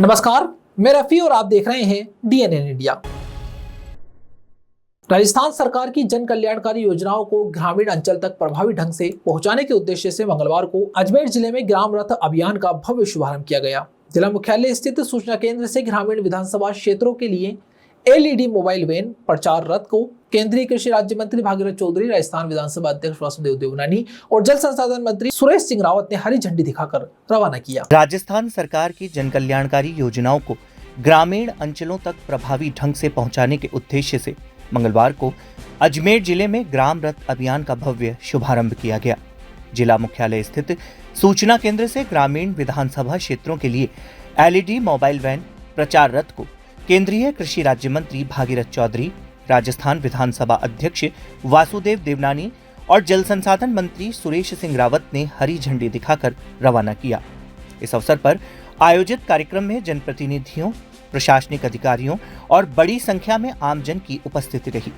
नमस्कार, मैं रफी और आप देख रहे हैं DNN इंडिया। राजस्थान सरकार की जन कल्याणकारी योजनाओं को ग्रामीण अंचल तक प्रभावी ढंग से पहुंचाने के उद्देश्य से मंगलवार को अजमेर जिले में ग्राम रथ अभियान का भव्य शुभारंभ किया गया। जिला मुख्यालय स्थित सूचना केंद्र से ग्रामीण विधानसभा क्षेत्रों के लिए LED मोबाइल वैन प्रचार रथ को केंद्रीय कृषि राज्य मंत्री भागीरथ चौधरी, राजस्थान विधानसभा अध्यक्ष वासुदेव देवनानी और जल संसाधन मंत्री सुरेश सिंह रावत ने हरी झंडी दिखाकर रवाना किया। राजस्थान सरकार की जन कल्याणकारी योजनाओं को ग्रामीण अंचलों तक प्रभावी ढंग से पहुंचाने के उद्देश्य से मंगलवार को अजमेर जिले में ग्राम रथ अभियान का भव्य शुभारंभ किया गया। जिला मुख्यालय स्थित सूचना केंद्र से ग्रामीण विधानसभा क्षेत्रों के लिए LED मोबाइल वैन प्रचार रथ को केंद्रीय कृषि राज्य मंत्री भागीरथ चौधरी, राजस्थान विधानसभा अध्यक्ष वासुदेव देवनानी और जल संसाधन मंत्री सुरेश सिंह रावत ने हरी झंडी दिखाकर रवाना किया। इस अवसर पर आयोजित कार्यक्रम में जनप्रतिनिधियों, प्रशासनिक अधिकारियों और बड़ी संख्या में आमजन की उपस्थिति रही।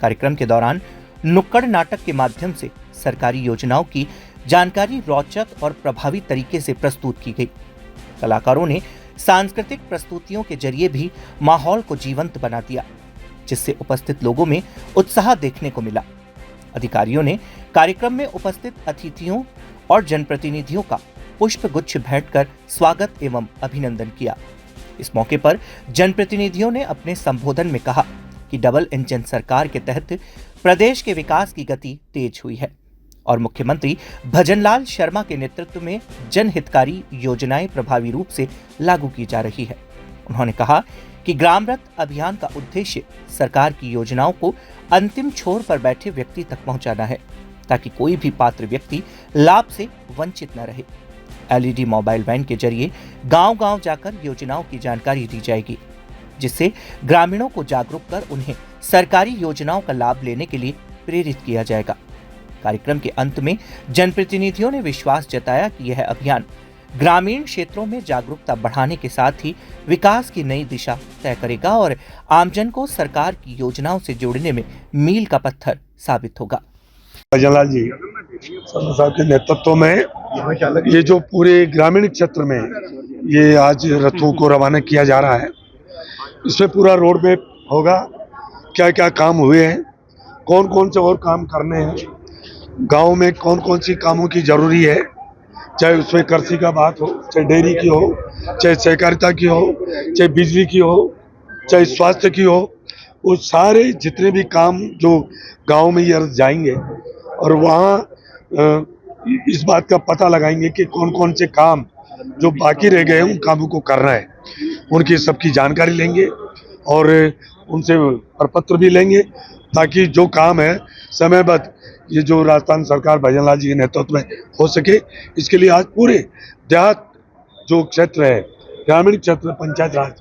कार्यक्रम के दौरान नुक्कड़ नाटक के माध्यम से सरकारी योजनाओं की जानकारी रोचक और प्रभावी तरीके से प्रस्तुत की गई। कलाकारों ने सांस्कृतिक प्रस्तुतियों के जरिए भी माहौल को जीवंत बना दिया, जिससे उपस्थित लोगों में उत्साह देखने को मिला। अधिकारियों ने कार्यक्रम में उपस्थित अतिथियों और जनप्रतिनिधियों का पुष्प गुच्छ भेंटकर स्वागत एवं अभिनंदन किया। इस मौके पर जनप्रतिनिधियों ने अपने संबोधन में कहा कि डबल इंजन सरकार के तहत प्रदेश के विकास की गति तेज हुई है और मुख्यमंत्री भजनलाल शर्मा के नेतृत्व में जनहितकारी योजनाएं प्रभावी रूप से लागू की जा रही है। उन्होंने कहा कि ग्राम रथ अभियान का उद्देश्य सरकार की योजनाओं को अंतिम छोर पर बैठे व्यक्ति तक पहुंचाना है, ताकि कोई भी पात्र व्यक्ति लाभ से वंचित न रहे। LED मोबाइल वैन के जरिए गांव-गांव जाकर योजनाओं की जानकारी दी जाएगी, जिससे ग्रामीणों को जागरूक कर उन्हें सरकारी योजनाओं का लाभ लेने के लिए प्रेरित किया जाएगा। कार्यक्रम के अंत में जनप्रतिनिधियों ने विश्वास जताया कि यह अभियान ग्रामीण क्षेत्रों में जागरूकता बढ़ाने के साथ ही विकास की नई दिशा तय करेगा और आमजन को सरकार की योजनाओं से जोड़ने में मील का पत्थर साबित होगा। भजनलाल जी साहब के नेतृत्व में ये जो पूरे ग्रामीण क्षेत्र में ये आज रथों को रवाना किया जा रहा है, इसमें पूरा रोड मैप होगा, क्या क्या काम हुए हैं, कौन कौन से और काम करने हैं, गांव में कौन कौन सी कामों की जरूरी है, चाहे उसमें कृषि का बात हो, चाहे डेयरी की हो, चाहे सहकारिता की हो, चाहे बिजली की हो, चाहे स्वास्थ्य की हो, वो सारे जितने भी काम जो गांव में ये जाएंगे और वहाँ इस बात का पता लगाएंगे कि कौन कौन से काम जो बाकी रह गए हैं उन कामों को करना है, उनकी सबकी जानकारी लेंगे और उनसे प्रपत्र भी लेंगे, ताकि जो काम है समयबद्ध ये जो राजस्थान सरकार भजनलाल जी के नेतृत्व में हो सके। इसके लिए आज पूरे देहात जो क्षेत्र है, ग्रामीण क्षेत्र, पंचायत राज,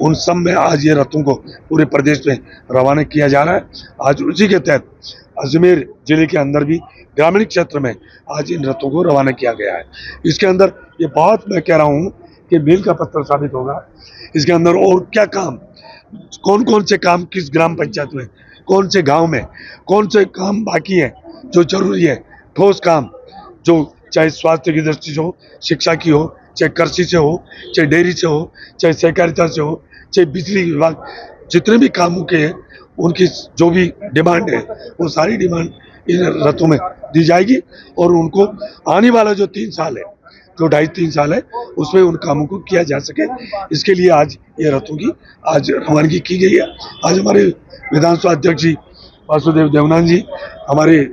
उन सब में आज ये रथों को पूरे प्रदेश में रवाना किया जा रहा है। आज उसी के तहत अजमेर जिले के अंदर भी ग्रामीण क्षेत्र में आज इन रथों को रवाना किया गया है। इसके अंदर ये बहुत, मैं कह रहा हूँ कि मील का पत्थर साबित होगा। इसके अंदर और क्या काम, कौन कौन से काम किस ग्राम पंचायत में, कौन से गाँव में कौन से काम बाकी है जो जरूरी है, ठोस काम जो चाहे स्वास्थ्य की दृष्टि से हो, शिक्षा की हो, चाहे कृषि से हो, चाहे डेयरी से हो, चाहे सहकारिता से हो, चाहे बिजली विभाग, जितने भी कामों के हैं उनकी जो भी डिमांड है वो सारी डिमांड इन रथों में दी जाएगी और उनको आने वाला जो 3 साल है, जो 2.5-3 साल है, उसमें उन कामों को किया जा सके। इसके लिए आज ये रथों की आज रवानगी की गई है। आज हमारे विधानसभा अध्यक्ष जी वासुदेव देवनानी जी, हमारे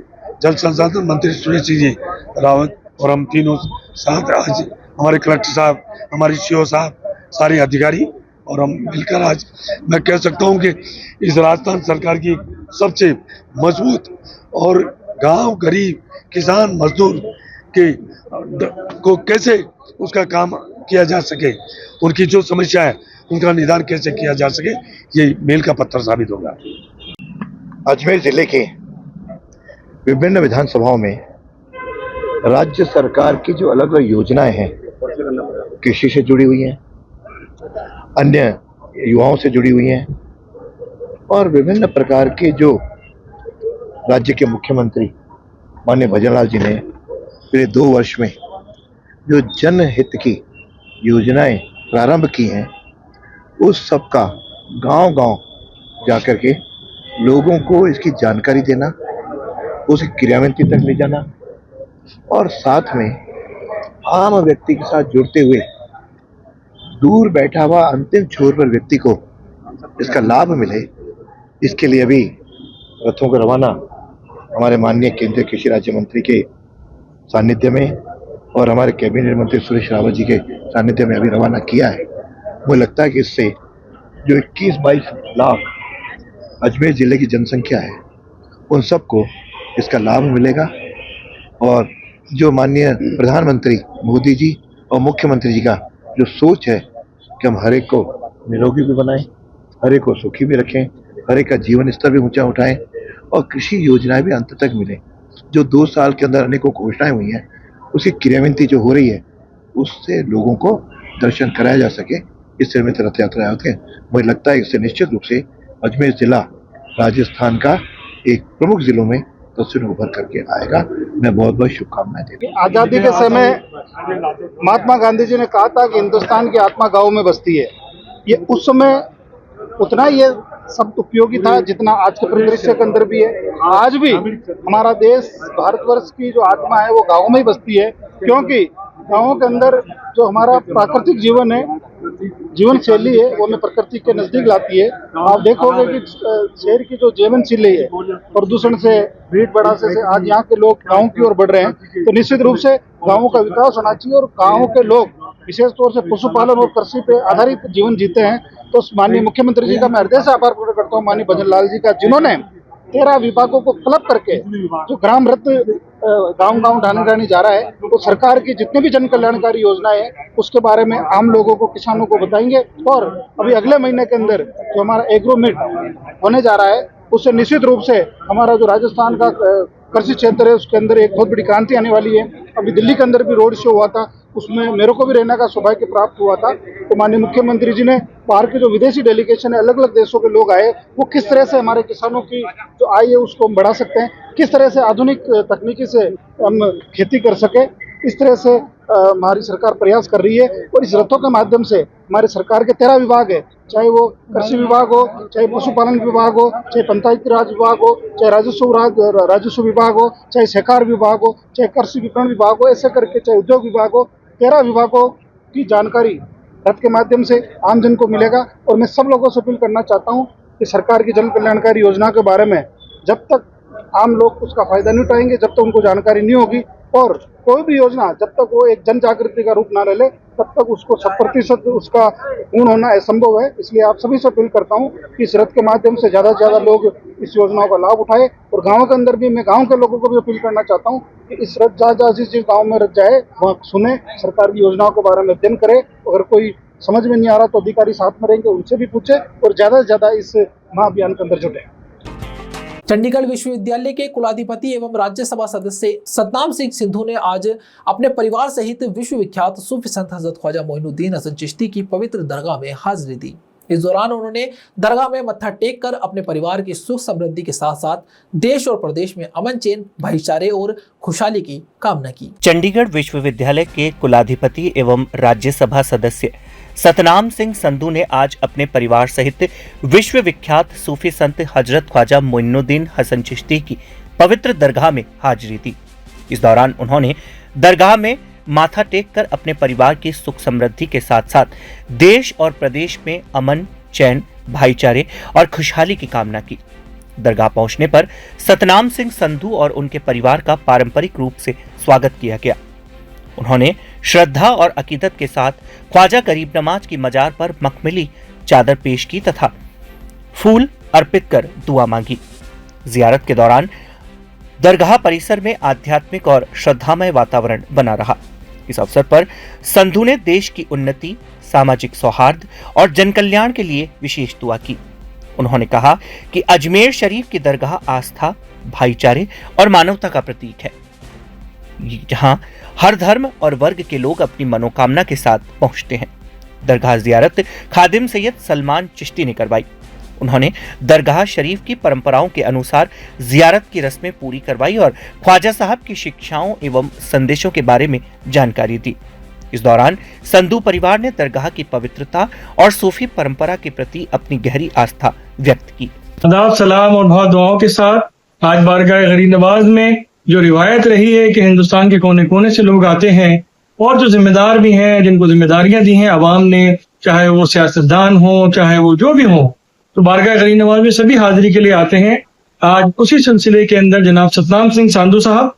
जल संसाधन मंत्री सुरेश सिंह जी रावत और हम तीनों साथ आज हमारे कलेक्टर साहब, हमारे CO साहब, सारे अधिकारी और हम मिलकर आज मैं कह सकता हूं कि इस राजस्थान सरकार की सबसे मजबूत और गांव, गरीब, किसान, मजदूर के को कैसे उसका काम किया जा सके, उनकी जो समस्या है उनका निदान कैसे किया जा सके, ये मील का पत्थर साबित होगा। अजमेर जिले के विभिन्न विधानसभाओं में राज्य सरकार की जो अलग अलग योजनाएं हैं, कृषि से जुड़ी हुई हैं, अन्य युवाओं से जुड़ी हुई हैं और विभिन्न प्रकार के जो राज्य के मुख्यमंत्री माननीय भजनलाल जी ने पिछले 2 वर्ष में जो जनहित की योजनाएं प्रारंभ की हैं उस सब का गांव-गांव जाकर के लोगों को इसकी जानकारी देना, उसे क्रियान्वित तक ले जाना और साथ में आम व्यक्ति के साथ जुड़ते हुए दूर बैठा हुआ अंतिम छोर पर व्यक्ति को इसका लाभ मिले, इसके लिए अभी रथों को रवाना हमारे माननीय केंद्रीय कृषि राज्य मंत्री के सानिध्य में और हमारे कैबिनेट मंत्री सुरेश रावत जी के सानिध्य में अभी रवाना किया है। मुझे लगता है कि इससे जो 21-22 लाख अजमेर जिले की जनसंख्या है उन सबको इसका लाभ मिलेगा और जो माननीय प्रधानमंत्री मोदी जी और मुख्यमंत्री जी का जो सोच है कि हम हर एक को निरोगी भी बनाएं, हर एक को सुखी भी रखें, हर एक का जीवन स्तर भी ऊंचा उठाएं और कृषि योजनाएं भी अंत तक मिलें। जो 2 साल के अंदर अनेकों घोषणाएं हुई हैं उसकी क्रियान्वित जो हो रही है उससे लोगों को दर्शन कराया जा सके, इससे में रथ यात्रा होते हैं। मुझे लगता है इससे निश्चित रूप से अजमेर जिला राजस्थान का एक प्रमुख जिलों में तस्वीर उभर करके आएगा। मैं बहुत बहुत शुभकामनाएं देता हूं। आजादी के समय महात्मा गांधी जी ने कहा था कि हिंदुस्तान की आत्मा गांव में बसती है। ये उस समय उतना ही ये शब्द उपयोगी था जितना आज के परिदृश्य के अंदर भी है। आज भी हमारा देश भारतवर्ष की जो आत्मा है वो गाँव में ही बसती है, क्योंकि गाँवों के अंदर जो हमारा प्राकृतिक जीवन है, जीवन शैली है, वो हमें प्रकृति के नजदीक लाती है। आप देखोगे कि शहर की जो जीवन शैली है प्रदूषण से, भीड़ भड़ासे से आज यहाँ के लोग गाँव की ओर बढ़ रहे हैं, तो निश्चित रूप से गाँवों का विकास होना चाहिए और गाँव के लोग विशेष तौर से पशुपालन और कृषि पे आधारित जीवन जीते हैं। तो माननीय मुख्यमंत्री जी का मैं हृदय से आभार प्रकट करता हूँ, माननीय भजन लाल जी का, जिन्होंने 13 विभागों को क्लब करके जो ग्राम रथ गांव-गांव ढाणी जा रहा है, तो सरकार की जितने भी जन कल्याणकारी योजनाएं हैं उसके बारे में आम लोगों को, किसानों को बताएंगे। और अभी अगले महीने के अंदर जो हमारा एग्रोमीट होने जा रहा है उससे निश्चित रूप से हमारा जो राजस्थान का कृषि क्षेत्र है उसके अंदर एक बहुत बड़ी क्रांति आने वाली है। अभी दिल्ली के अंदर भी रोड शो हुआ था, उसमें मेरे को भी रहने का सौभाग्य प्राप्त हुआ था। तो माननीय मुख्यमंत्री जी ने बाहर के जो विदेशी डेलीगेशन है, अलग अलग देशों के लोग आए, वो किस तरह से हमारे किसानों की जो आय है उसको हम बढ़ा सकते हैं, किस तरह से आधुनिक तकनीकी से हम खेती कर सके, इस तरह से हमारी सरकार प्रयास कर रही है। और इस रथों के माध्यम से हमारे सरकार के 13 विभाग है, चाहे वो कृषि विभाग हो, चाहे पशुपालन विभाग हो, चाहे पंचायती राज विभाग हो, चाहे राजस्व विभाग हो, चाहे सहकार विभाग हो, चाहे कृषि विपणन विभाग हो, ऐसे करके चाहे उद्योग विभाग हो, 13 विभागों की जानकारी रथ के माध्यम से आम जन को मिलेगा। और मैं सब लोगों से अपील करना चाहता हूँ कि सरकार की जन कल्याणकारी योजना के बारे में जब तक आम लोग उसका फायदा नहीं उठाएंगे, जब तक उनको जानकारी नहीं होगी, और कोई भी योजना जब तक वो एक जन जागृति का रूप ना ले ले, तब तक उसको 100% उसका पूर्ण होना असंभव है। इसलिए आप सभी से अपील करता हूँ कि इस रथ के माध्यम से ज़्यादा से ज़्यादा लोग इस योजनाओं का लाभ उठाए। और गाँव के अंदर भी मैं गाँव के लोगों को भी अपील करना चाहता हूँ कि इस रथ जहाँ जिस गाँव में रथ जाए वहाँ सुने, सरकार की योजनाओं के बारे में अध्ययन करे। अगर कोई समझ में नहीं आ रहा तो अधिकारी साथ में रहेंगे, उनसे भी पूछे और ज़्यादा से ज़्यादा इस महाअभियान के अंदर जुटे। चंडीगढ़ विश्वविद्यालय के कुलाधिपति एवं राज्यसभा सदस्य सतनाम सिंह संधू ने आज अपने परिवार सहित विश्व विख्यात सूफी संत हजरत ख्वाजा मोइनुद्दीन हसन चिश्ती की पवित्र दरगाह में हाजिरी दी। इस दौरान उन्होंने दरगाह में मत्था टेक कर अपने परिवार की सुख समृद्धि के साथ साथ देश और प्रदेश में अमन चैन, भाईचारे और खुशहाली की कामना की। चंडीगढ़ विश्वविद्यालय के कुलाधिपति एवं राज्यसभा सदस्य सतनाम सिंह संधू ने आज अपने परिवार सहित विश्व विख्यात सूफी संत हजरत ख्वाजा मोइनुद्दीन हसन चिश्ती की पवित्र दरगाह में हाजिरी दी। इस दौरान उन्होंने दरगाह में माथा टेक कर अपने परिवार की सुख समृद्धि के साथ साथ देश और प्रदेश में अमन, चैन, भाईचारे और खुशहाली की कामना की। दरगाह पहुंचने पर सतनाम सिंह संधू और उनके परिवार का पारंपरिक रूप से स्वागत किया गया। उन्होंने श्रद्धा और अकीदत के साथ ख्वाजा गरीब नवाज की मजार पर मखमली चादर पेश की तथा फूल अर्पित कर दुआ मांगी। जियारत के दौरान दरगाह परिसर में आध्यात्मिक और श्रद्धामय वातावरण बना रहा। इस अवसर पर संधू ने देश की उन्नति, सामाजिक सौहार्द और जनकल्याण के लिए विशेष दुआ की। उन्होंने कहा कि अजमेर शरीफ की दरगाह आस्था, भाईचारे और मानवता का प्रतीक है, जहां हर धर्म और वर्ग के लोग अपनी मनोकामना के साथ पहुंचते हैं। दरगाह जियारत खादिम सैयद सलमान चिश्ती ने करवाई। उन्होंने दरगाह शरीफ की परंपराओं के अनुसार जियारत की रस्में पूरी करवाई और ख्वाजा साहब की शिक्षाओं एवं संदेशों के बारे में जानकारी दी। इस दौरान संधू परिवार ने दरगाह की पवित्रता और सूफी परंपरा के प्रति अपनी गहरी आस्था व्यक्त की। आदाब, सलाम और बहुत दुआओं के साथ आज बारगाह गरीब नवाज में जो रिवायत रही है कि हिंदुस्तान के कोने कोने से लोग आते हैं और जो जिम्मेदार भी हैं, जिनको जिम्मेदारियां दी हैं आवाम ने, चाहे वो सियासतदान हो, चाहे वो जो भी हो, तो बारगाह गरीब नवाज में सभी हाजिरी के लिए आते हैं। आज उसी सिलसिले के अंदर जनाब सतनाम सिंह संधू साहब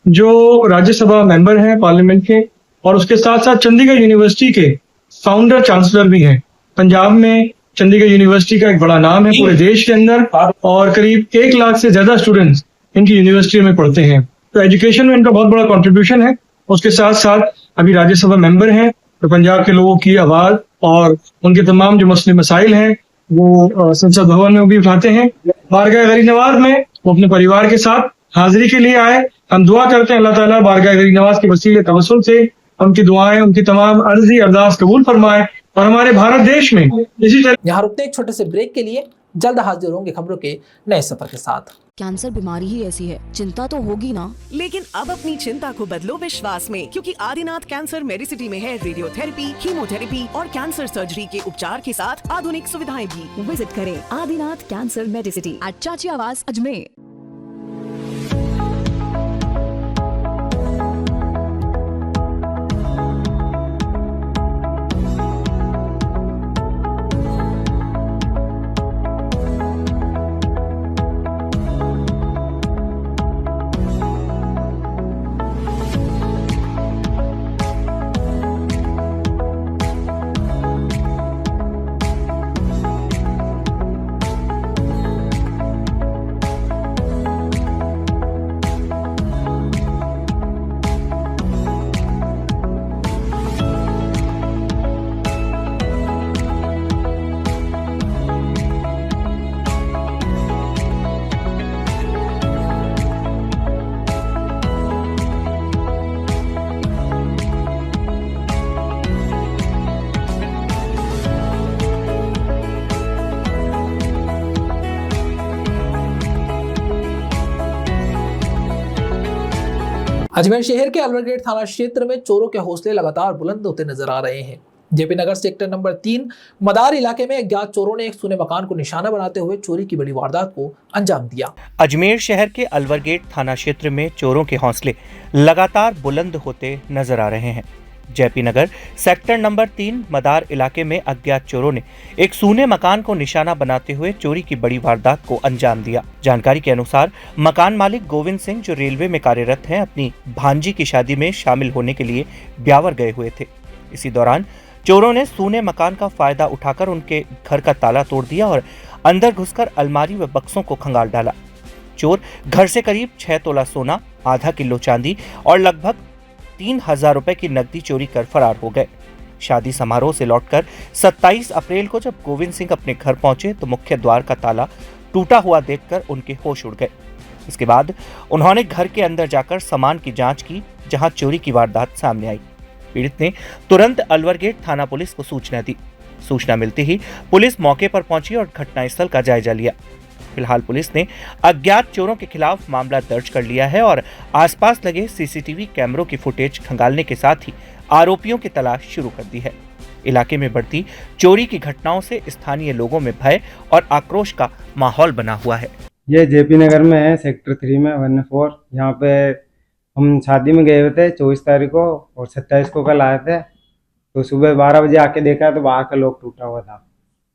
जो राज्यसभा मेंबर हैं पार्लियामेंट के और उसके साथ साथ चंडीगढ़ यूनिवर्सिटी के फाउंडर चांसलर भी हैं। पंजाब में चंडीगढ़ यूनिवर्सिटी का एक बड़ा नाम है पूरे देश के अंदर और करीब 1 लाख से ज्यादा स्टूडेंट्स इनकी यूनिवर्सिटी में पढ़ते हैं, तो एजुकेशन में इनका बहुत बड़ा कंट्रीब्यूशन है। उसके साथ साथ अभी राज्यसभा मेंबर हैं, तो पंजाब के लोगों की आवाज और उनके तमाम जो मसले मसाइल हैं वो संसद भवन में भी उठाते हैं। बारगाह गरीब नवाज में वो अपने परिवार के साथ हाजिरी के लिए आए। हम दुआ करते हैं अल्लाह ताला बारगाह गरीब नवाज के वसीले तवस्सुल से उनकी दुआएं, उनकी तमाम अर्जी अरदास कबूल फरमाए और हमारे भारत देश में इसी तरह। यहाँ रुकते एक छोटे से ब्रेक के लिए, जल्द हाजिर होंगे खबरों के नए सफर के साथ। कैंसर बीमारी ही ऐसी है, चिंता तो होगी ना। लेकिन अब अपनी चिंता को बदलो विश्वास में, क्योंकि आदिनाथ कैंसर मेडिसिटी में है रेडियोथेरेपी, कीमोथेरेपी और कैंसर सर्जरी के उपचार के साथ आधुनिक सुविधाएं भी। विजिट करें आदिनाथ कैंसर मेडिसिटी एट चाची आवास अजमेर। अजमेर शहर के अलवर थाना क्षेत्र में चोरों के हौसले लगातार बुलंद होते नजर आ रहे हैं। जेपी नगर सेक्टर नंबर 3 मदार इलाके में अज्ञात चोरों ने एक सूने मकान को निशाना बनाते हुए चोरी की बड़ी वारदात को अंजाम दिया। अजमेर शहर के अलवर गेट थाना क्षेत्र में चोरों के हौसले लगातार बुलंद होते नजर आ रहे हैं। जेपी नगर सेक्टर नंबर 3 मदार इलाके में अज्ञात चोरों ने एक सूने मकान को निशाना बनाते हुए चोरी की बड़ी वारदात को अंजाम दिया। जानकारी के अनुसार मकान मालिक गोविंद सिंह जो रेलवे में कार्यरत हैं, अपनी भांजी की शादी में शामिल होने के लिए ब्यावर गए हुए थे। इसी दौरान चोरों ने सूने मकान का फायदा उठाकर उनके घर का ताला तोड़ दिया और अंदर घुसकर अलमारी व बक्सों को खंगाल डाला। चोर घर से करीब 6 तोला सोना, आधा किलो चांदी और लगभग 3000 रुपए की नकदी चोरी कर फरार हो गए। शादी समारोह से लौटकर 27 अप्रैल को जब गोविंद सिंह अपने घर पहुंचे तो मुख्य द्वार का ताला टूटा हुआ देखकर उनके होश उड़ गए। इसके बाद उन्होंने घर के अंदर जाकर सामान की जांच की, जहां चोरी की वारदात सामने आई। पीड़ित ने तुरंत अलवर गेट थाना पुलिस को सूचना दी। सूचना मिलते ही पुलिस मौके पर पहुंची और घटनास्थल का जायजा लिया। फिलहाल पुलिस ने अज्ञात चोरों के खिलाफ मामला दर्ज कर लिया है और आसपास लगे सीसीटीवी कैमरों की फुटेज खंगालने के साथ ही आरोपियों की तलाश शुरू कर दी है। इलाके में बढ़ती चोरी की घटनाओं से स्थानीय लोगों में भय और आक्रोश का माहौल बना हुआ है। ये जेपी नगर में है, सेक्टर 3 में 1-4। यहाँ पे हम शादी में गए हुए थे 24 तारीख को और 27 को कल आए थे। तो सुबह 12 बजे आके देखा तो बाहर का लॉक टूटा हुआ था।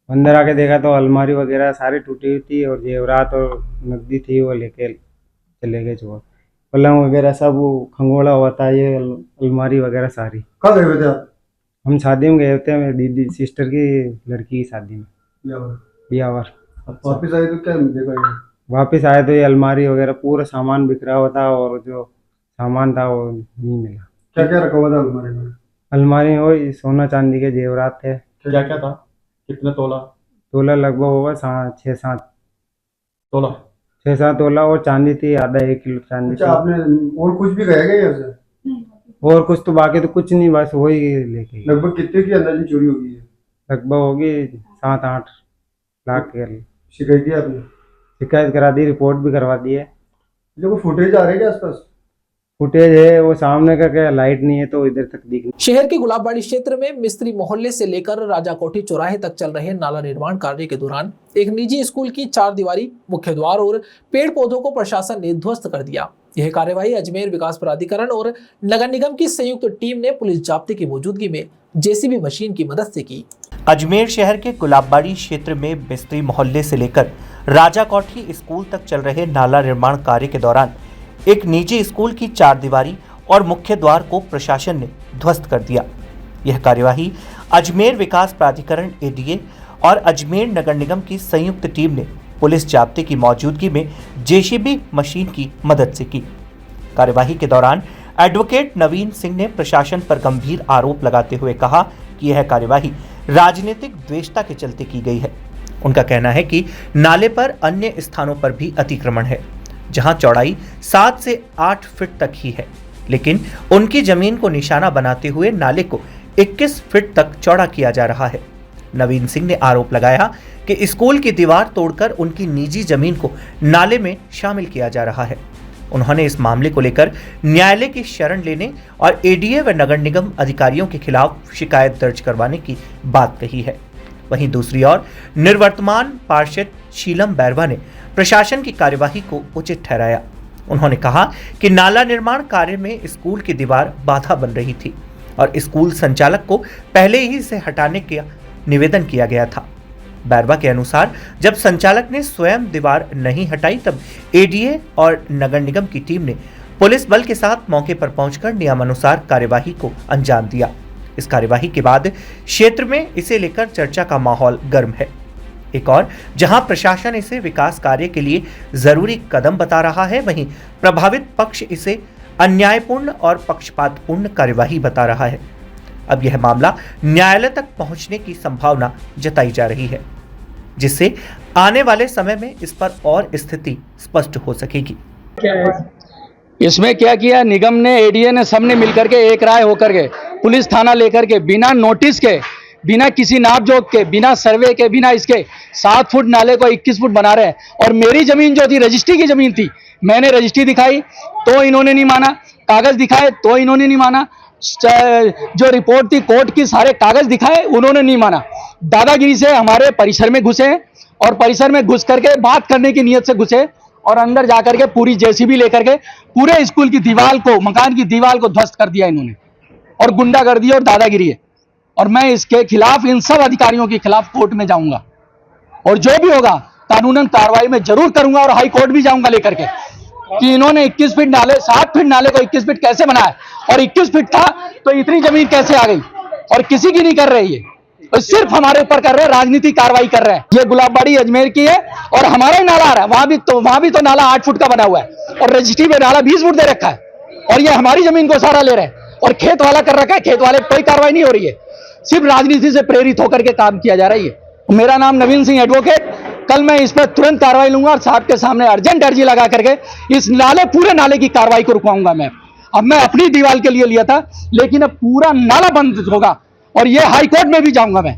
अंदर आके देखा तो अलमारी वगैरह सारी टूटी हुई थी और जेवरात और नकदी थी वो लेके चले गए चोर। पलंग वगैरह सब वो खंगोड़ा हुआ था, ये अलमारी वगैरह सारी। कहाँ गए हुए थे आप? हम शादी में गए थे, मेरी दीदी सिस्टर की लड़की की शादी में ब्यावर। वापिस आए तो क्या देखा? वापस आए तो ये अलमारी वगैरह पूरा सामान बिखरा हुआ था और जो सामान था वो नहीं मिला। क्या क्या रखा हुआ था अलमारी में? अलमारी हो सोना चांदी के जेवरात थे। क्या क्या था? कितना तोला? तोला लगभग होगा 6-7 तोला। 6-7 तोला और चांदी थी आधा 1 किलो चांदी। अच्छा, आपने और कुछ भी गया क्या यहाँ से? और कुछ तो बाकी तो कुछ नहीं, बस वही लेके। लगभग कितने की अंदाजी चोरी होगी? लगभग होगी 7-8 लाख के। शिकायत की आपने? शिकायत करा दी, रिपोर्ट भी करवा दी है। जो फुटेज आ रही है आसपास? फुटेज है वो सामने का क्या लाइट नहीं है तो इधर तक दिख नहीं। शहर के गुलाबबाड़ी क्षेत्र में मिस्त्री मोहल्ले से लेकर राजा कोठी चौराहे तक चल रहे नाला निर्माण कार्य के दौरान एक निजी स्कूल की 4 दीवारी, मुख्य द्वार और पेड़ पौधों को प्रशासन ने ध्वस्त कर दिया। यह कार्यवाही अजमेर विकास प्राधिकरण और नगर निगम की संयुक्त टीम ने पुलिस जाब्ते की मौजूदगी में जेसीबी मशीन की मदद से की। अजमेर शहर के गुलाबबाड़ी क्षेत्र में मिस्त्री मोहल्ले से लेकर राजा कोठी स्कूल तक चल रहे नाला निर्माण कार्य के दौरान एक निजी स्कूल की 4 दीवारी और मुख्य द्वार को प्रशासन ने ध्वस्त कर दिया। यह कार्यवाही अजमेर विकास प्राधिकरण एडीए और अजमेर नगर निगम की संयुक्त टीम ने पुलिस जाब्ते की मौजूदगी में जेसीबी मशीन की मदद से की। कार्यवाही के दौरान एडवोकेट नवीन सिंह ने प्रशासन पर गंभीर आरोप लगाते हुए कहा कि यह कार्यवाही राजनीतिक द्वेषता के चलते की गई है। उनका कहना है कि नाले पर अन्य स्थानों पर भी अतिक्रमण है, जहां चौड़ाई 7 से 8 फीट तक ही है, लेकिन उनकी जमीन को निशाना बनाते हुए नाले को 21 फीट तक चौड़ा किया जा रहा है। नवीन सिंह ने आरोप लगाया कि स्कूल की दीवार तोड़कर उनकी निजी जमीन को नाले में शामिल किया जा रहा है। उन्होंने इस मामले को लेकर न्यायालय की शरण लेने और एडीए व नगर निगम अधिकारियों के खिलाफ शिकायत दर्ज करवाने की बात कही है। वहीं दूसरी ओर निवर्तमान पार्षद शीलम बैरवा ने प्रशासन की कार्यवाही को उचित ठहराया। उन्होंने कहा कि नाला निर्माण कार्य में स्कूल की दीवार बाधा बन रही थी और स्कूल संचालक को पहले ही इसे हटाने का निवेदन किया गया था। बैरवा के अनुसार जब संचालक ने स्वयं दीवार नहीं हटाई तब एडीए और नगर निगम की टीम ने पुलिस बल के साथ मौके पर पहुंचकर नियमानुसार कार्यवाही को अंजाम दिया। इस कार्यवाही के बाद क्षेत्र में इसे लेकर चर्चा का माहौल गर्म है। एक और जहां प्रशासन इसे विकास कार्य के लिए जरूरी कदम बता रहा है, वहीं प्रभावित पक्ष इसे अन्यायपूर्ण और पक्षपातपूर्ण कार्यवाही बता रहा है। अब यह मामला न्यायालय तक पहुंचने की संभावना जताई जा रही है, जिससे आने वाले समय में इस पर और स्थिति स्पष्ट हो सकेगी। इसमें क्या किया, निगम ने, एडीए ने, सबने मिलकर के एक राय होकर के पुलिस थाना लेकर के बिना नोटिस के, बिना किसी नाप जोक के, बिना सर्वे के, बिना इसके 7 फुट नाले को 21 फुट बना रहे हैं। और मेरी जमीन जो थी रजिस्ट्री की जमीन थी, मैंने रजिस्ट्री दिखाई तो इन्होंने नहीं माना, कागज दिखाए तो इन्होंने नहीं माना, जो रिपोर्ट थी कोर्ट की सारे कागज दिखाए उन्होंने नहीं माना। दादागिरी से हमारे परिसर में घुसे और परिसर में घुस करके बात करने की नीयत से घुसे और अंदर जाकर के पूरी जेसीबी लेकर के पूरे स्कूल की दीवार को, मकान की दीवार को ध्वस्त कर दिया इन्होंने, और गुंडागर्दी और दादागिरी है। और मैं इसके खिलाफ, इन सब अधिकारियों के खिलाफ कोर्ट में जाऊंगा और जो भी होगा कानूनन कार्रवाई में जरूर करूंगा और हाई कोर्ट भी जाऊंगा लेकर के कि इन्होंने 21 फीट नाले, 7 फीट नाले को 21 फीट कैसे बनाया और 21 फीट था तो इतनी जमीन कैसे आ गई, और किसी की नहीं कर रही है, तो सिर्फ हमारे ऊपर कर रहे हैं, राजनीतिक कार्रवाई कर रहे हैं। ये गुलाबबाड़ी अजमेर की है और हमारा ही नाला आ रहा है, वहां भी तो नाला 8 फुट का बना हुआ है और रजिस्ट्री में नाला 20 फुट दे रखा है और ये हमारी जमीन को सारा ले रहे हैं और खेत वाला कर रखा है। खेत वाले कोई कार्रवाई नहीं हो रही है, सिर्फ राजनीति से प्रेरित होकर के काम किया जा रहा है। मेरा नाम नवीन सिंह एडवोकेट, कल मैं इस पर तुरंत कार्रवाई लूंगा और साहब के सामने अर्जेंट अर्जी लगा करके इस नाले, पूरे नाले की कार्रवाई को रुकवाऊंगा। मैं अपनी दीवार के लिए लिया था, लेकिन अब पूरा नाला बंद होगा और ये हाई कोर्ट में भी जाऊंगा। मैं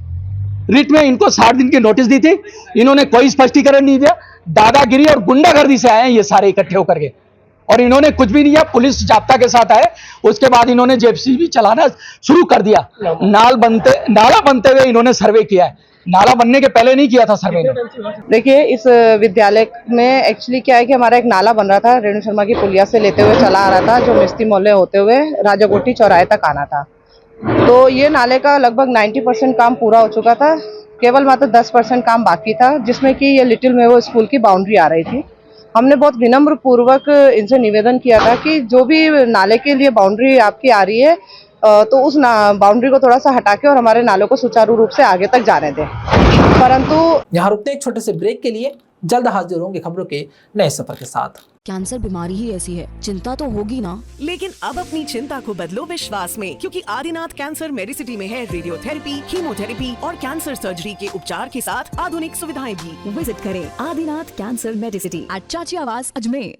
रिट में इनको 60 दिन की नोटिस दी थी, इन्होंने कोई स्पष्टीकरण नहीं दिया। दादागिरी और गुंडागर्दी से आए हैं ये सारे इकट्ठे होकर के, और इन्होंने कुछ भी नहीं किया। पुलिस जाब्ता के साथ आए, उसके बाद इन्होंने जेसीबी चलाना शुरू कर दिया। नाला बनते हुए इन्होंने सर्वे किया है, नाला बनने के पहले नहीं किया था सर्वे ने। देखिए, इस विद्यालय में एक्चुअली क्या है कि हमारा एक नाला बन रहा था, रेणु शर्मा की पुलिया से लेते हुए चला आ रहा था, जो मिस्त्री मोहल्ले होते हुए राजा कोठी चौराहे तक आना था। तो ये नाले का लगभग 90% काम पूरा हो चुका था, केवल मात्र 10% काम बाकी था, जिसमें कि ये लिटिल मेवो स्कूल की बाउंड्री आ रही थी। हमने बहुत विनम्र पूर्वक इनसे निवेदन किया था कि जो भी नाले के लिए बाउंड्री आपकी आ रही है तो उस बाउंड्री को थोड़ा सा हटा के और हमारे नालों को सुचारू रूप से आगे तक जाने दें, परंतु यहाँ रुकते एक छोटे से ब्रेक के लिए, जल्द हाजिर होंगे खबरों के नए सफर के साथ। कैंसर बीमारी ही ऐसी है, चिंता तो होगी ना। लेकिन अब अपनी चिंता को बदलो विश्वास में, क्योंकि आदिनाथ कैंसर मेडिसिटी में है रेडियोथेरेपी, कीमोथेरेपी और कैंसर सर्जरी के उपचार के साथ आधुनिक सुविधाएं भी। विजिट करें आदिनाथ कैंसर मेडिसिटी एट चाची आवास अजमेर।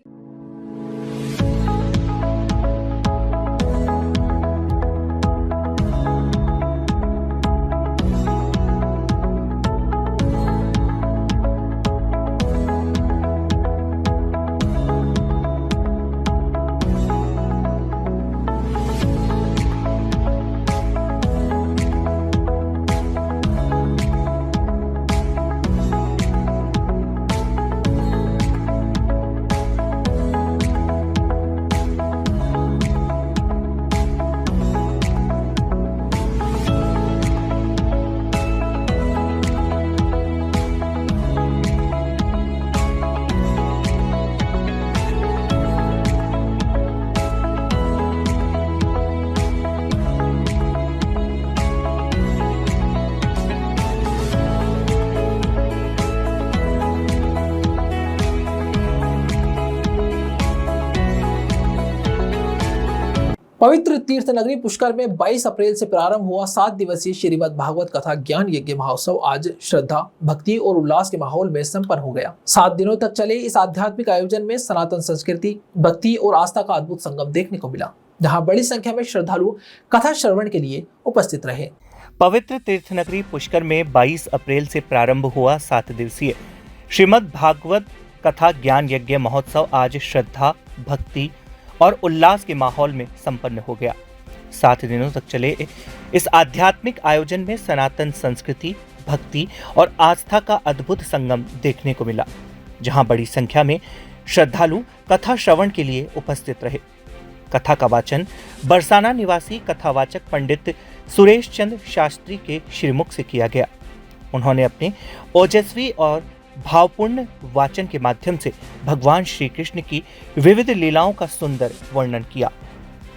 पवित्र तीर्थ नगरी पुष्कर में 22 अप्रैल से प्रारंभ हुआ 7 दिवसीय श्रीमद् भागवत कथा ज्ञान यज्ञ महोत्सव आज श्रद्धा, भक्ति और उल्लास के माहौल में संपन्न हो गया। 7 दिनों तक चले इस आध्यात्मिक आयोजन में सनातन संस्कृति, भक्ति और आस्था का अद्भुत संगम देखने को मिला, जहां बड़ी संख्या में श्रद्धालु कथा श्रवण के लिए उपस्थित रहे। पवित्र तीर्थ नगरी पुष्कर में 22 अप्रैल से प्रारंभ हुआ 7 दिवसीय श्रीमद् भागवत कथा ज्ञान यज्ञ महोत्सव आज श्रद्धा, भक्ति और उल्लास के माहौल में संपन्न हो गया। 7 दिनों तक चले इस आध्यात्मिक आयोजन में सनातन संस्कृति, भक्ति और आस्था का अद्भुत संगम देखने को मिला, जहां बड़ी संख्या में श्रद्धालु कथा श्रवण के लिए उपस्थित रहे। कथा का वाचन बरसाना निवासी कथावाचक पंडित सुरेश चंद्र शास्त्री के श्रीमुख से किया गया। उन्होंने अपने ओजस्वी और भावपूर्ण वाचन के माध्यम से भगवान श्री कृष्ण की विविध लीलाओं का सुंदर वर्णन किया।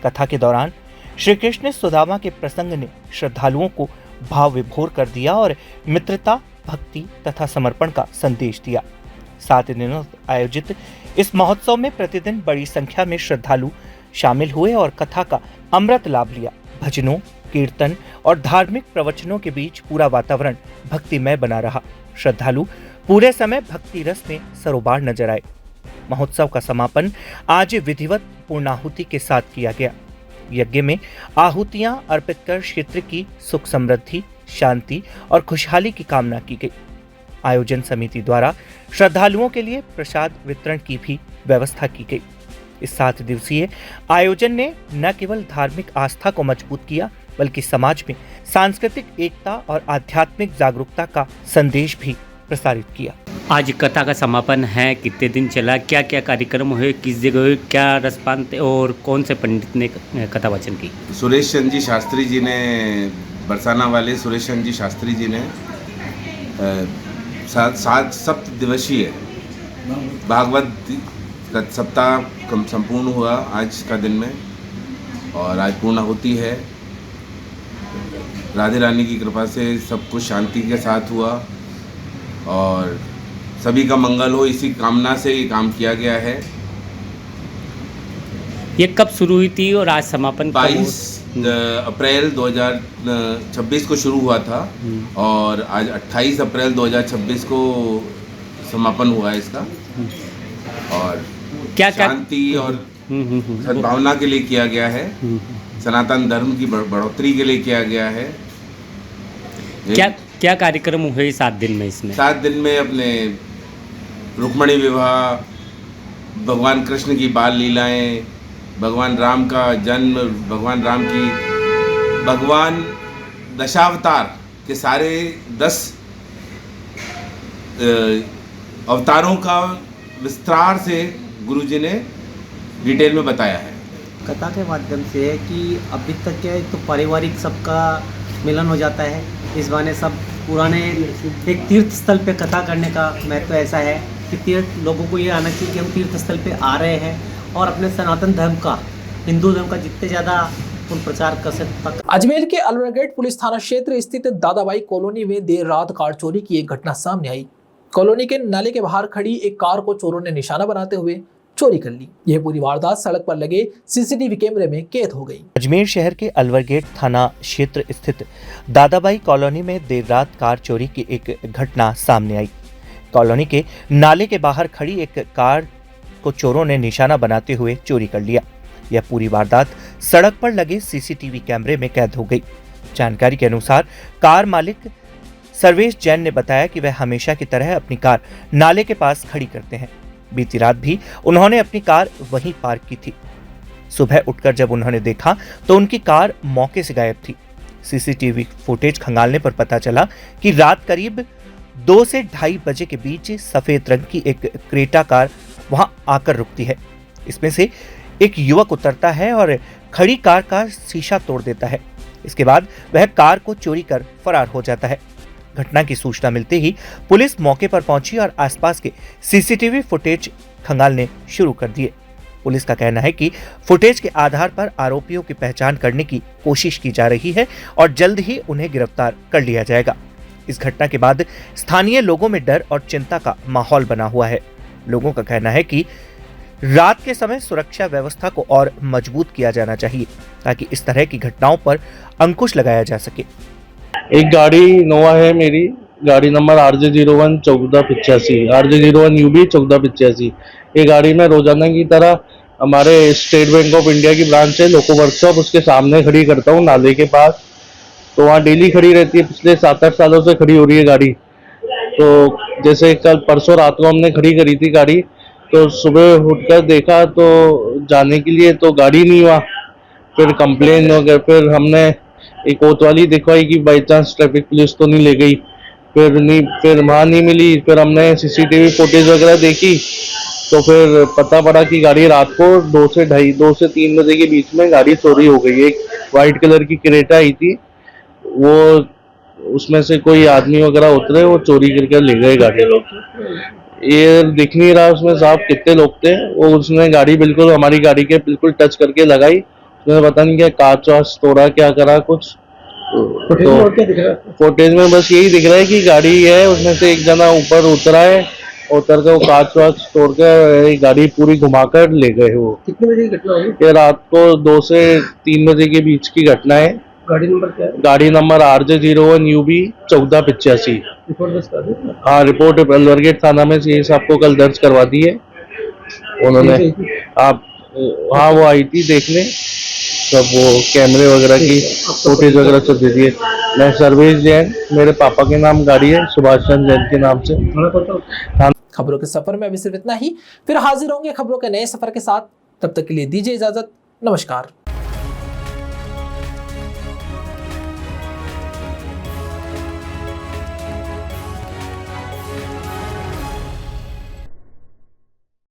कथा के दौरान श्री कृष्ण सुदामा के प्रसंग ने श्रद्धालुओं को भाव विभोर कर दिया और मित्रता, भक्ति तथा समर्पण का संदेश दिया। 7 दिनों आयोजित इस महोत्सव में प्रतिदिन बड़ी संख्या में श्रद्धालु शामिल हुए और कथा का अमृत लाभ लिया। भजनों, कीर्तन और धार्मिक प्रवचनों के बीच पूरा वातावरण भक्तिमय बना रहा। श्रद्धालु पूरे समय भक्ति रस में सरोबार नजर आए। महोत्सव का समापन आज विधिवत पूर्णाहुति के साथ किया गया। यज्ञ में आहुतियां अर्पित कर क्षेत्र की सुख समृद्धि, शांति और खुशहाली की कामना की गई। आयोजन समिति द्वारा श्रद्धालुओं के लिए प्रसाद वितरण की भी व्यवस्था की गई। इस 7 दिवसीय आयोजन ने न केवल धार्मिक आस्था को मजबूत किया, बल्कि समाज में सांस्कृतिक एकता और आध्यात्मिक जागरूकता का संदेश भी प्रसारित किया। आज कथा का समापन है, कितने दिन चला, क्या क्या कार्यक्रम हुए, किस जगह हुए, क्या रसपान थे और कौन से पंडित ने कथा वाचन की? सुरेश चंद्र जी शास्त्री जी ने, बरसाना वाले सुरेश चंद्र जी शास्त्री जी ने 7 दिवसीय भागवत सप्ताह संपूर्ण हुआ आज का दिन में, और आज पूर्णाहुति है। राधे रानी की कृपा से सब कुछ शांति के साथ हुआ और सभी का मंगल हो, इसी कामना से ये काम किया गया है। ये कब शुरू हुई थी और आज समापन? 22 अप्रैल 2026 को शुरू हुआ था और आज 28 अप्रैल 2026 को समापन हुआ है इसका। और क्या शांति और सद्भावना के लिए किया गया है, सनातन धर्म की बढ़ोतरी के लिए किया गया है। क्या कार्यक्रम हुए 7 दिन में? इसमें 7 दिन में अपने रुक्मणी विवाह, भगवान कृष्ण की बाल लीलाएं, भगवान राम का जन्म, भगवान दशावतार के सारे 10 अवतारों का विस्तार से गुरुजी ने डिटेल में बताया है। कथा के माध्यम से कि अभी तक क्या है तो पारिवारिक सबका मिलन हो जाता है। इस बहाने सब पुराने एक तीर्थ स्थल पे कथा करने का महत्व ऐसा है कि तीर्थ लोगों को ये आना चाहिए कि हम तीर्थ स्थल पे आ रहे हैं और अपने सनातन धर्म का, हिंदू धर्म का जितने ज़्यादा उन प्रचार कर सकते। अजमेर के अलवरगेट पुलिस थाना क्षेत्र स्थित दादाबाई कॉलोनी में देर रात कार चोरी की एक घटना सामने आई। कॉलोनी के नाले के बाहर खड़ी एक कार को चोरों ने निशाना बनाते हुए चोरी कर ली। यह पूरी वारदात सड़क पर लगे सीसीटीवी कैमरे में कैद हो गई। अजमेर शहर के अलवरगेट थाना क्षेत्र स्थित दादाबाई कॉलोनी में देर रात कार चोरी की एक घटना सामने आई। कॉलोनी के नाले के बाहर खड़ी एक कार को चोरों ने निशाना बनाते हुए चोरी कर लिया। यह पूरी वारदात सड़क पर लगे सीसीटीवी कैमरे में कैद हो गई। जानकारी के अनुसार कार मालिक सर्वेश जैन ने बताया कि वह हमेशा की तरह अपनी कार नाले के पास खड़ी करते हैं। बीती रात भी उन्होंने अपनी कार वहीं पार्क की थी। सुबह उठकर जब उन्होंने देखा तो उनकी कार मौके से गायब थी। सीसीटीवी फुटेज खंगालने पर पता चला कि रात करीब 2 से 2:30 बजे के बीच सफेद रंग की एक क्रेटा कार वहां आकर रुकती है। इसमें से एक युवक उतरता है और खड़ी कार का शीशा तोड़ देता है। इसके बाद वह कार को चोरी कर फरार हो जाता है। घटना की सूचना मिलते ही पुलिस मौके पर पहुंची और आसपास के सीसीटीवी फुटेज खंगालने शुरू कर दिए। पुलिस का कहना है कि फुटेज के आधार पर आरोपियों की पहचान करने की कोशिश की जा रही है और जल्द ही उन्हें गिरफ्तार कर लिया जाएगा। इस घटना के बाद स्थानीय लोगों में डर और चिंता का माहौल बना हुआ है। लोगों का कहना है कि रात के समय सुरक्षा व्यवस्था को और मजबूत किया जाना चाहिए ताकि इस तरह की घटनाओं पर अंकुश लगाया जा सके। एक गाड़ी नोवा है मेरी, गाड़ी नंबर RJ01 1485, RJ01UB 1485। ये गाड़ी में रोजाना की तरह हमारे स्टेट बैंक ऑफ इंडिया की ब्रांच है लोको वर्कशॉप, उसके सामने खड़ी करता हूँ नाले के पास। तो वहाँ डेली खड़ी रहती है, पिछले 7-8 सालों से खड़ी हो रही है गाड़ी। तो जैसे कल परसों रात को हमने खड़ी करी थी गाड़ी, तो सुबह उठकर देखा तो जाने के लिए तो गाड़ी नहीं हुआ। फिर कंप्लेन हो गया, फिर हमने एक कोतवाली दिखवाई कि बाई चांस ट्रैफिक पुलिस तो नहीं ले गई, फिर वहाँ नहीं मिली। फिर हमने CCTV फुटेज वगैरह देखी तो फिर पता पड़ा कि गाड़ी रात को 2 से 3 बजे के बीच में गाड़ी चोरी हो गई। एक वाइट कलर की क्रेटा आई थी, वो उसमें से कोई आदमी वगैरह उतरे, वो चोरी करके ले गए गाड़ी। ये दिख नहीं रहा उसमें साहब कितने लोग थे। वो उसने गाड़ी बिल्कुल हमारी गाड़ी के बिल्कुल टच करके लगाई, उसने पता नहीं क्या कांच वाच तोड़ा, क्या करा कुछ। तो फुटेज में बस यही दिख रहा है कि गाड़ी है, उसमें से एक जना ऊपर उतरा है, उतर के वो कांच वाच तोड़ के गाड़ी पूरी घुमाकर ले गए। वो कितने बजे की घटना हुई? ये रात को 2 से 3 बजे के बीच की घटना है। गाड़ी नंबर क्या है? गाड़ी नंबर RJ01UB 1485। रिपोर्ट दर्ज कर दी? हाँ, रिपोर्ट अलवरगेट थाना में सीएस आपको कल दर्ज करवा दी है उन्होंने। आप हाँ, वो आई थी देखने, सब वो कैमरे वगैरह की फुटेज वगैरह सब दे दिए। मैं सर्वेश जैन, मेरे पापा के नाम गाड़ी है, सुभाष चंद्र जैन के नाम से। खबरों के सफर में अभी सिर्फ इतना ही, फिर हाजिर होंगे खबरों के नए सफर के साथ। तब तक के लिए दीजिए इजाजत, नमस्कार।